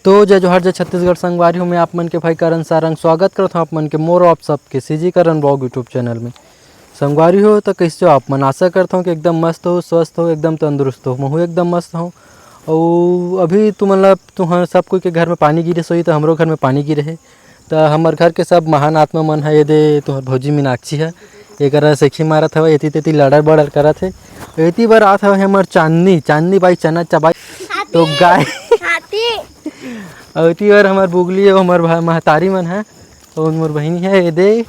तो जय जोहार जय छत्तीसगढ़ संगवारी हूँ मैं आप मन के भाई करण सारंग स्वागत करता हूँ आप मन के मोर ऑफ सबके सीजी करण ब्लॉग यूट्यूब चैनल में। संगवारी हो तो कैसे हो आप मन, आशा करता हूँ कि एकदम मस्त हो, स्वस्थ हो, एकदम तंदुरुस्त हो। मैं हूँ एकदम मस्त हूँ। और अभी तो मतलब तुम्हारा सब कोई के घर में पानी गिरे सोई, तो हमारो घर में पानी गिरे है। तो हमारे घर के सब महान आत्मा मन है, ये दे तुम्हार भौजी मीनाक्षी है, एक सेखी मारत हवे, एती तेती लड़र बड़र करत है। एती बार आत हवे हमार चांदनी चांदनी बाई चना चबाई तो गाय और इतनी बार हमार बुगली और हमार महतारी मन है और मोर बहनी है, ये दे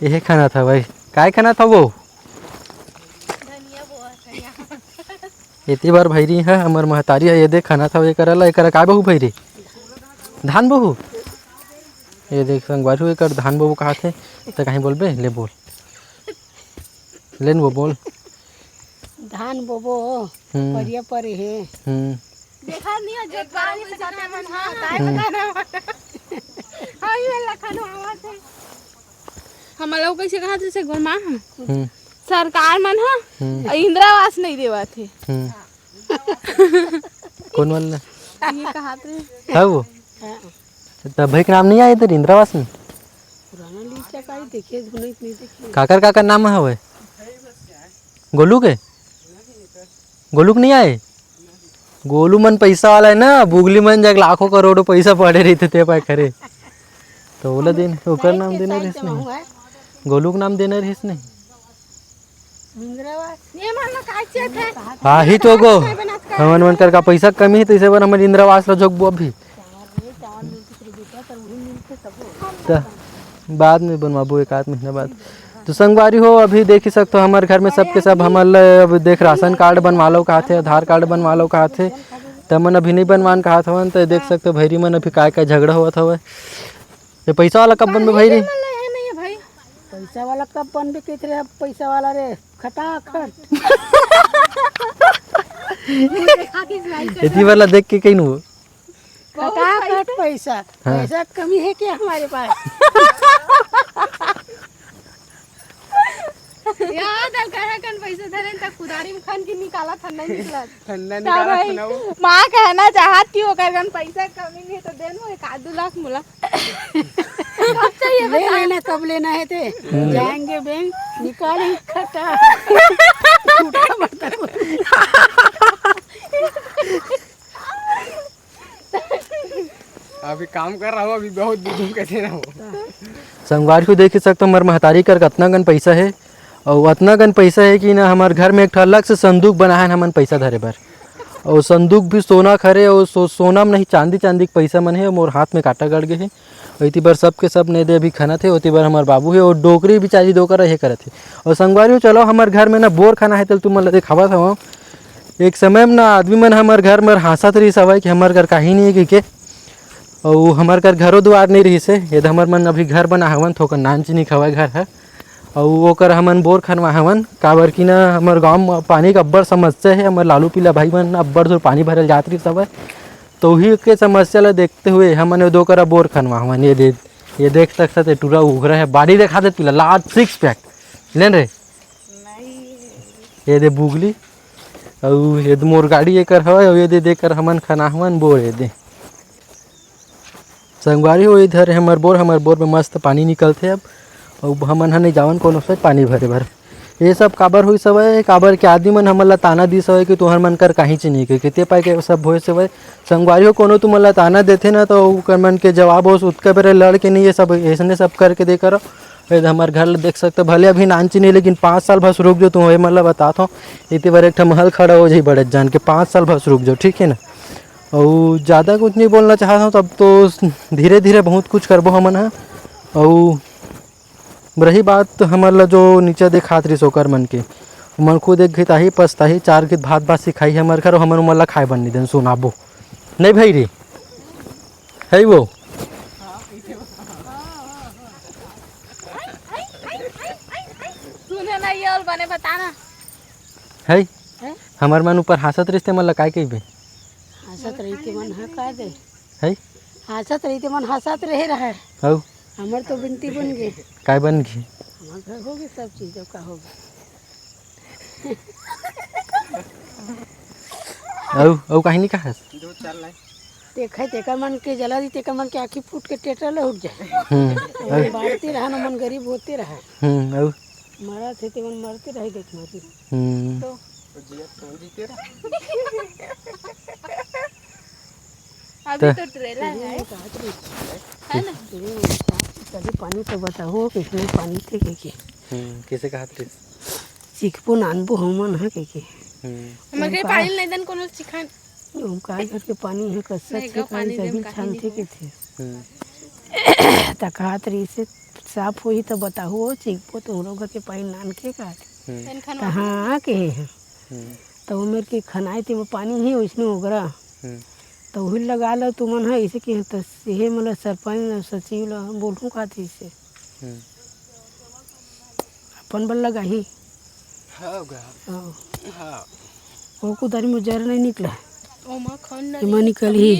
यही खाना था भाई। काय खाना था वो इतनी बार भैरी है हमार महतारी है, ये दे खाना था ये करला, ये करा काय बहू भैरी धान बहू, ये देख संगवारी हुए कर धान बहू कहा थे तो कहीं बोल बे ले बोल लेन वो बोल धान बोबो परिया परे है देखा नहीं है जो पानी से जाने मन हां काय बताना हां ये लखनो आवाज है हम लोग कैसे कहा जैसे गोमा सरकार मन हां इंदिरावास नहीं देवा थे कौन वाला ये कहा थे है वो तब भाई के नाम नहीं आए इधर इंदिरावास में पुराना लीचा का देखे नहीं देखे काकर काकर नाम है वो गोलू के नहीं आए। गोलू मन पैसा वाला है ना, बुगली मन जग लाखों करोड़ों पैसा पड़े रही थे पाए करे तो बोला दिन ओकर नाम देना रहीस नहीं, गोलू के नाम देना रहीस नहीं। ये मन का चेत है हाँ ही तो गो हमन मन कर का पैसा कमी है, तो इसे बार हमर इंदिरावास ला जोगबो अभी तो बाद में बनवाबो एक आध महीना बाद। तो संगवारी हो अभी देख ही सकते हो हमारे घर में सबके सब हमारे अब देख राशन कार्ड बनवा लो कहा थे, आधार कार्ड बनवा लो कहा थे, तमन अभी नहीं बनवान कहा था। तो देख सकते हो भैरी मन अभी काय झगड़ा हुआ था। ये पैसा वाला कब बनबे भैरी, पैसा वाला कब बनबे कहते रे, पैसा वाला रे खटाखट इतनी वाला देख के कहीं नु खटाखट पैसा पैसा कमी है क्या हमारे पास यार दल करा कन पैसे धरे तक कुदारी में खान की निकाला ठंडा निकला मां कहना चाहत कि ओकर कन पैसा कमी नहीं तो देन वो 1-2 लाख मुला कब चाहिए ले लेना कब लेना है ते जाएंगे बैंक निकालेंगे खटा अभी काम कर रहा हूँ, अभी बहुत बुझूं कैसे ना हो। संगवारी को देख ही सकते हो हमारे महतारी कर कितना गन पैसा है, और उतना गन पैसा है कि ना हमारे घर में एक अलग से संदूक बना है हमन पैसा धरे बर, और संदूक भी सोना खरे और सोना में नहीं चांदी चांदी के पैसा मन है। मोर हाथ में काटा गड़ गए है, और इतनी बार सबके सब ने दे अभी खाना थे, उतनी बार हमारे बाबू है और डोकरी भी चाची दो कर करे थे। और संगवारी चलो हमारे घर में ना बोर खाना है तो तुम मतलब दिखावा था एक समय में ना आदमी मन हमारे घर में हंसत रही सवाई कि हमारे घर कहीं नहीं है कि और हमारे घर घरों द्वार नहीं रही से, यदि हमारे मन अभी घर बना हवन थोकर नान चीनी खवाए घर है, और ओकर हमन बोर खनवा हवन काबर कि ना हमारे गाँव में पानी का अब्बड़ समस्या है। हमारे लालू पीला भाई मन अब्बड़ दूर पानी भरल जात रही सब, तो ही के समस्या ला देखते हुए हमन दो करा बोर खनवा हवन। ये देख सकते टूरा उघरा है, बाड़ी देखा दे पीला लाद 6 पैक लेन रे ये दे बुगली, और ये मोर गाड़ी ये कर हवा, ये दे देकर हमन खना हवन बोर ये दे संगवारी हो। इधर हमारे बोर में मस्त पानी निकलते अब, और हमन नहीं जावन कोनो से पानी भरे भर। ये सब काबर हुई सब है, काबर के आदमी मन हमन ला ताना दी सब कि तुहर मन कर कहीं नहीं के किते पाए के सब होए सब संगवारी हो। कोनो तुम ला ताना देथे ना तो ओकर मन के जवाब हो उतके बेरे लड़ के नहीं, ये सब ऐसने सब करके दे करो। हमारे घर देख सकते भले अभी नानची नहीं, लेकिन 5 साल बस रुक जाओ, तुम मतलब बताता हूँ इतनी बार एक महल खड़ा हो जाए बड़े जान के 5 साल बस रुक जाओ, ठीक है ना। और ज़्यादा कुछ नहीं बोलना चाहता हूँ, तब तो धीरे धीरे बहुत कुछ करबो हमन है। और रही बात हमारा जो नीचे देखात रही सोकर मन के मन खुद एक घिता ही पछता ही 4 घित भात भात सिखाई हमारे घर, हमन उमला खाए बन नहीं देन सुनाबो नहीं भाई रे है वो सुने ना ये और बने बताना है हमार मन ऊपर हंसत रिश्ते मन लगाए कही बे हंसत रही थे मन का दे है हंसत रही थे मन हंसत रहे रहे हौ हमार तो बिनती बन गई काय बन गई हमारे घर होगी सब चीज़ का होगी औ कहीं नहीं कहा दूध चल रहा है देखा तेकर मन के जला दी तेकर मन के आँखी फूट के टेटर ले उठ जाए और बाढ़ते रहा न मन गरीब होते रहा और मरा थे ते मन मरते रहे देख मरी तो अभी तो ट्रेलर है है ना? कभी पानी तो बताओ कितने पानी थे के कैसे कहा थे सीखबो नानबो हमन है के हमारे के पानी नहीं दन कोनो चिखान ओमकार घर के पानी है कस्सा नहीं, थे गो पानी कभी देम काहे छान थे नहीं के थे तकात रही से साफ हुई तो बताओ सीखबो तो हम घर के पानी नान के का तन खान कहाँ के है तो वो मेरे के खनाए थे वो पानी ही उसने उगरा तो वही लगा लो तुमन है इसे कि तो सेहे मतलब सरपंच सचिव ला बोलूँ का थी से अपन बल लगा ही वो कुदारी में जर नहीं निकला ओ मां खान ना इमा निकल ही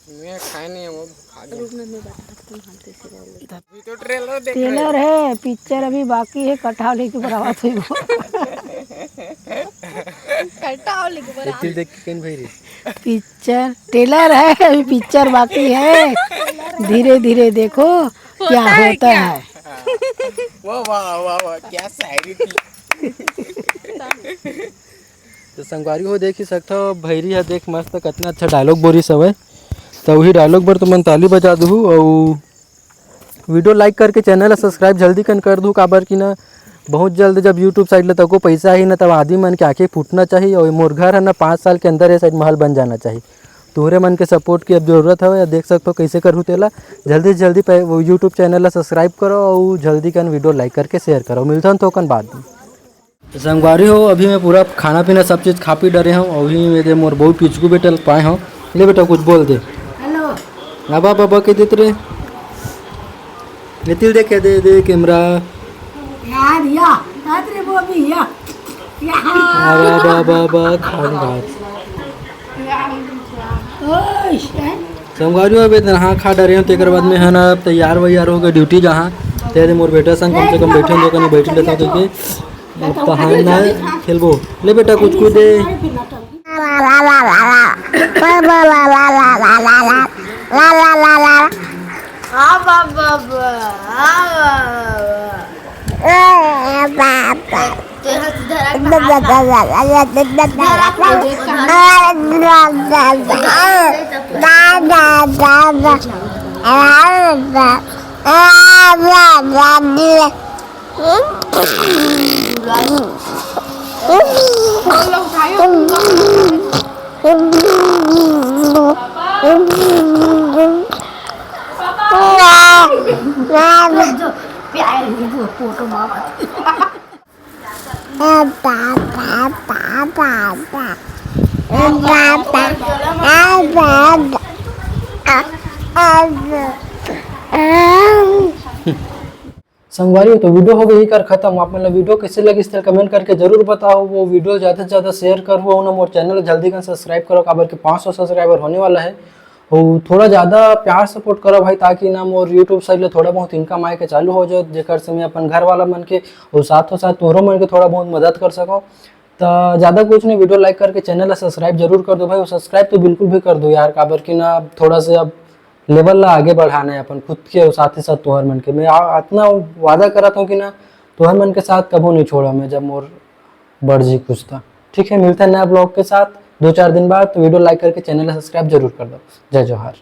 मैं खाए नहीं है वो खा गया। रुकना मैं बता तुम हालते से बोल अभी तो ट्रेलर देख टेलर है पिक्चर अभी बाकी है कटा लेके बराबर हुई कटाओ लिख बरा एक चीज देख के कहीं भाई रे पिक्चर टेलर है अभी पिक्चर बाकी है धीरे धीरे देखो क्या होता है वाह वाह वाह वाह क्या शायरी थी। तो संगवारी हो देख ही सकता हो भैरी है देख मस्त कितना अच्छा डायलॉग बोरी सब है तो वही डायलॉग पर तो मैं ताली बजा दूँ और वीडियो लाइक करके चैनल सब्सक्राइब जल्दी कर दूँ काबर की ना बहुत जल्द जब यूट्यूब साइड ले तको पैसा ही ना तब आदमी मन के आँखें फूटना चाहिए और मोर घर है ना 5 साल के अंदर ये साइड महल बन जाना चाहिए तुम्हारे मन के सपोर्ट की अब जरूरत है या देख सकते हो कैसे करूँ तेला जल्दी से जल्दी वो यूट्यूब चैनल सब्सक्राइब करो और जल्दी कन वीडियो लाइक करके शेयर करो मिलता हूँ तो कन बाद में तो संगवारी हो अभी मैं पूरा खाना पीना सब चीज़ खा पी डरे हूँ अभी मेरे मोर बहुत पिचकू बेटा पाए हूँ ले बेटा कुछ बोल दे हेलो बाबा बाबा के देते रे नितिल देखे दे कैमरा यार या रात्रि वो भी या बाबा बाबा खान घाट ओए संगवारी हो बेटा हाँ खा डरे हूँ तेकर बाद में है ना तैयार वैयार हो गए ड्यूटी जहाँ तेरे मोर बेटा संग कम से कम बैठे तो कहीं बैठ लेता हूँ तो कहाँ ना खेलबो ले बेटा कुछ कुछ दे संगवारी हो तो वीडियो हो गई कर खत्म आप मतलब वीडियो कैसे लगी इस तरह कमेंट करके जरूर बताओ वो वीडियो ज़्यादा से ज़्यादा शेयर करो ना मोर चैनल जल्दी कर सब्सक्राइब करो काबर के 500 सब्सक्राइबर होने वाला है और थोड़ा ज़्यादा प्यार सपोर्ट करो भाई ताकि ना मोर यूट्यूब साइड ले थोड़ा बहुत इनकम आए के चालू हो जाए जेकर से मैं अपन घर वाला मन के और साथों साथ तोहरों मन के थोड़ा बहुत मदद कर सको तो ज़्यादा कुछ नहीं वीडियो लाइक करके चैनल सब्सक्राइब जरूर कर दो भाई और सब्सक्राइब तो बिल्कुल भी कर दो यार काबर की ना थोड़ा से अब लेवल ला आगे बढ़ाना है अपन खुद के और साथ ही साथ तोहर मन के मैं इतना वादा करता हूँ कि ना तोहर मन के साथ कभी नहीं छोड़ा मैं जब मोर बढ़ जी कुछ था ठीक है मिलता है नया ब्लॉग के साथ 2-4 दिन बाद तो वीडियो लाइक करके चैनल सब्सक्राइब जरूर कर दो जय जोहार।